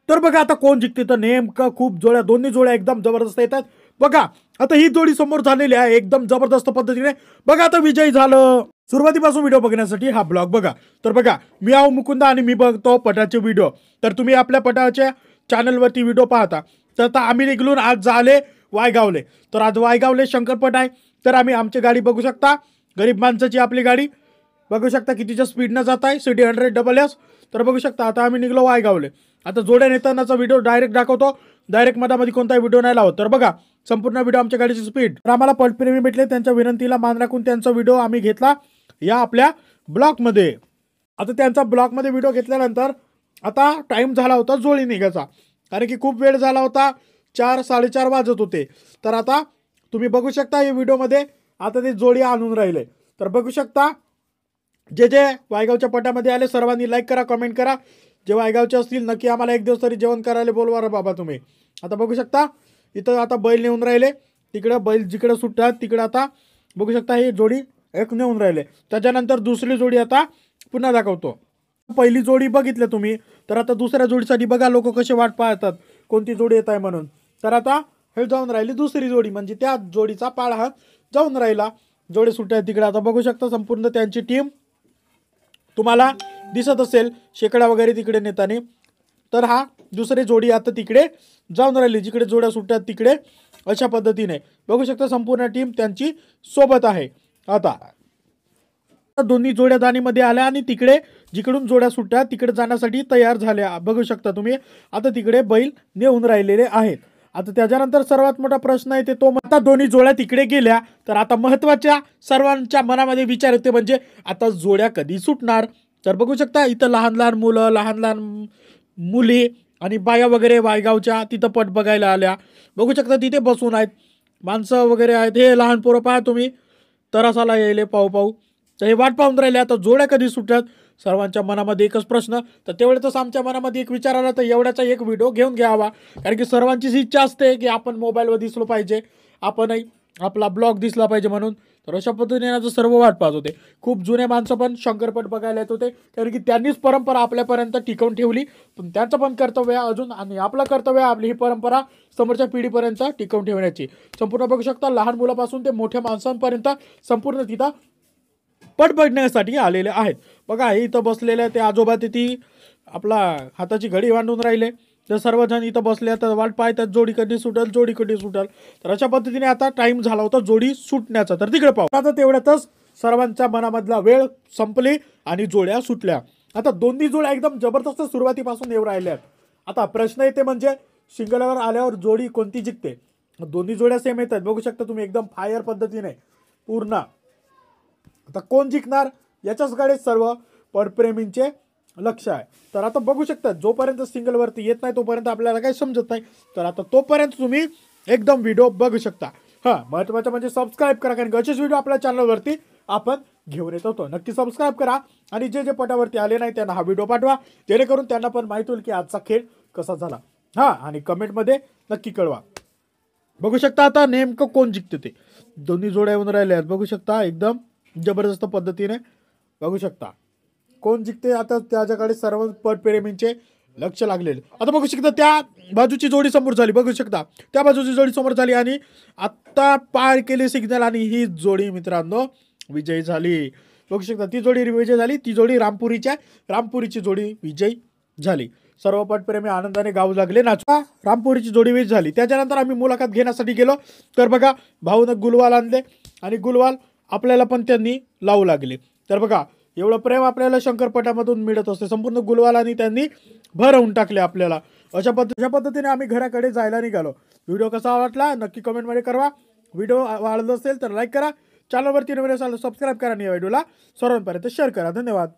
तर बघा आता कोण जिंकते, तर नेमकं खूप जोड्या, दोन्ही जोड्या एकदम जबरदस्त येतात. बघा आता ही जोडी समोर झालेली आहे एकदम जबरदस्त पद्धतीने. बघा आता विजयी झालं. सुरुवातीपासून व्हिडिओ बघण्यासाठी हा ब्लॉग बघा. तर बघा मी आहो मुकुंद आणि मी बघतो पटाचे व्हिडिओ. तर तुम्ही आपल्या पटाच्या चॅनलवरती व्हिडिओ पाहता. तर आता आम्ही निघलून आज झाले वायगावले. तर आज वायगावले शंकरपट आहे. तर आम्ही आमची गाडी बघू शकता, गरीब माणसाची आपली गाडी बघू शकता कितीच्या स्पीडनं जात आहे, सिटी 100 तर बघू शकता आता आम्ही निघलो वायगावले. आता जोड्या नेतानाचा व्हिडिओ डायरेक्ट दाखवतो, डायरेक्ट मधामध्ये कोणताही व्हिडिओ नाही लावत. तर बघा संपूर्ण व्हिडिओ आमच्या गाडीची स्पीड. तर आम्हाला पटप्रेमी भेटले, त्यांच्या विनंतीला मान राखून त्यांचा व्हिडिओ आम्ही घेतला या आपल्या ब्लॉकमध्ये. आता त्यांचा ब्लॉकमध्ये व्हिडिओ घेतल्यानंतर आता टाइम झाला होता जोडी निघायचा, कारण की खूप वेळ झाला होता, 4-4:30 वाजत होते. तर आता तुम्ही बघू शकता या व्हिडिओमध्ये आता ते जोडी आणून राहिले. तर बघू शकता जे जे वायगावच्या पटामध्ये आले सर्वांनी लाईक करा, कमेंट करा. जे वायगावचे असतील नक्की आम्हाला एक दिवस तरी जेवण करायला बोलवा रे बाबा तुम्ही. आता बघू शकता इथं आता बैल नेऊन राहिले, तिकडं बैल जिकडे सुटतात तिकडं आता बघू शकता ही जोडी एक नेऊन राहिले. त्याच्यानंतर दुसरी जोडी आता पुन्हा दाखवतो. पहिली जोडी बघितली तुम्ही, तर आता दुसऱ्या जोडीसाठी बघा लोक कसे वाट पाहतात कोणती जोडी येत आहे म्हणून. तर आता हे जाऊन राहिली दुसरी जोडी, म्हणजे त्या जोडीचा पाळ हा जाऊन राहिला. जोडी सुट्ट्या तिकडे आता बघू शकता संपूर्ण त्यांची टीम तुम्हाला दिसत असेल, शेकडा वगैरे तिकडे नेताने. तर हा दुसरी जोडी आता तिकडे जाऊन राहिली, जिकडे जोड्या सुट्ट्यात तिकडे. अशा पद्धतीने बघू शकता संपूर्ण टीम त्यांची सोबत आहे. आता दोन्ही जोड्या दाणीमध्ये आल्या आणि तिकडे जिकडून जोड्या सुट्ट्या तिकडे जाण्यासाठी तयार झाल्या. बघू शकता तुम्ही आता तिकडे बैल नेऊन राहिलेले आहेत. आता त्याच्यानंतर सर्वात मोठा प्रश्न आहे तो आता दोन्ही जोड्या तिकडे गेल्या, तर आता महत्वाच्या सर्वांच्या मनामध्ये विचार येते म्हणजे आता जोड्या कधी सुटणार. तर बघू शकता इथं लहान लहान मुलं, लहान लहान मुली आणि बाया वगैरे वायगावच्या तिथं पट बघायला आल्या. बघू शकता तिथे बसून आहेत, माणसं वगैरे आहेत. हे लहान पोरं पहा तुम्ही, तरासाला यायले पाहू. तर हे वाट पाहून राहिले आता जोड्या कधी सुटतात. सर्वांच्या मनामध्ये एकच प्रश्न. तर तेवढ्यातच आमच्या मनामध्ये एक विचार आला, तर एवढ्याचा एक व्हिडिओ घेऊन घ्यावा, कारण की सर्वांचीच इच्छा असते की आपण मोबाईलवर दिसलो पाहिजे, आपणही आपला ब्लॉग दिसला पाहिजे म्हणून. तर अशा पद्धतीने सर्व वाट पाहत होते. खूप जुने माणसं पण शंकरपट बघायला येत होते, कारण की त्यांनीच परंपरा आपल्यापर्यंत टिकवून ठेवली. पण त्यांचं पण कर्तव्य अजून, आणि आपलं कर्तव्य आपली ही परंपरा समोरच्या पिढीपर्यंत टिकवून ठेवण्याची. संपूर्ण बघू शकता लहान मुलापासून ते मोठ्या माणसांपर्यंत संपूर्ण तिथं पट बघण्यासाठी आलेले आहेत. बघा हे इथं बसलेले ते आजोबा, ती आपला हाताची घडी बांधून राहिले. तर सर्वजण इथं बसले तर वाट पाहतात जोडी कधी सुटल, जोडी कधी सुटल. तर अशा पद्धतीने आता टाइम झाला होता जोडी सुटण्याचा. तर तिकडे पाहू आता तेवढ्यातच सर्वांच्या मनामधला वेळ संपली आणि जोड्या सुटल्या. आता दोन्ही जोड्या एकदम जबरदस्त सुरुवातीपासून येऊ राहिल्या. आता प्रश्न येते म्हणजे सिंगलवर आल्यावर जोडी कोणती जिंकते. दोन्ही जोड्या सेम येतात बघू शकता तुम्ही, एकदम फायर पद्धतीने पूर्ण. आता कोण जिंकणार याच्याचकडे सर्व पटप्रेमींचे लक्ष आहे. तर आता बघू शकता जोपर्यंत सिंगलवरती येत नाही तोपर्यंत आपल्याला काही समजत नाही. तर आता तोपर्यंत तुम्ही एकदम व्हिडिओ बघू शकता. हां महत्त्वाचं म्हणजे सबस्क्राईब करा, कारण असेच व्हिडिओ आपल्या चॅनलवरती आपण घेऊन येत होतो. नक्की सबस्क्राईब करा आणि जे जे पटावरती आले नाही त्यांना हा व्हिडिओ पाठवा, जेणेकरून त्यांना पण माहिती होईल की आजचा खेळ कसा झाला. हां आणि कमेंटमध्ये नक्की कळवा. बघू शकता आता नेमकं कोण जिंकते ते. दोन्ही जोड्या येऊन राहिल्या आहेत बघू शकता, एकदम जबरदस्त पद्धतीने बघू शकता कोण जिंकते. आता त्याच्याकडे सर्व पटप्रेमींचे लक्ष लागलेले. आता बघू शकता त्या बाजूची जोडी समोर झाली, बघू शकता त्या बाजूची जोडी समोर झाली आणि आत्ता पार केले सिग्नल आणि ही जोडी मित्रांनो विजयी झाली. बघू शकता ती जोडी विजय झाली, ती जोडी रामपुरीची जोडी विजयी झाली. सर्व पटप्रेमी आनंदाने गाऊ लागले, नाचवा. रामपुरीची जोडी विजयी झाली. त्याच्यानंतर आम्ही मुलाखत घेण्यासाठी गेलो. तर बघा भाऊनं गुलवाल आणले आणि गुलवाल आपल्याला पण त्यांनी लावू लागले. तर बघा एवढं प्रेम आपल्याला शंकरपटामधून मिळत असते. संपूर्ण गुलवालांनी त्यांनी भरवून टाकले आपल्याला. अशा पद्धतीने आम्ही घराकडे जायला निघालो. व्हिडिओ कसा वाटला नक्की कमेंटमध्ये कळवा. व्हिडिओ आवडला असेल तर लाईक करा, चॅनलवरती नवीन असाल तर सबस्क्राईब करा आणि या व्हिडिओला सर्वांपर्यंत शेअर करा. धन्यवाद.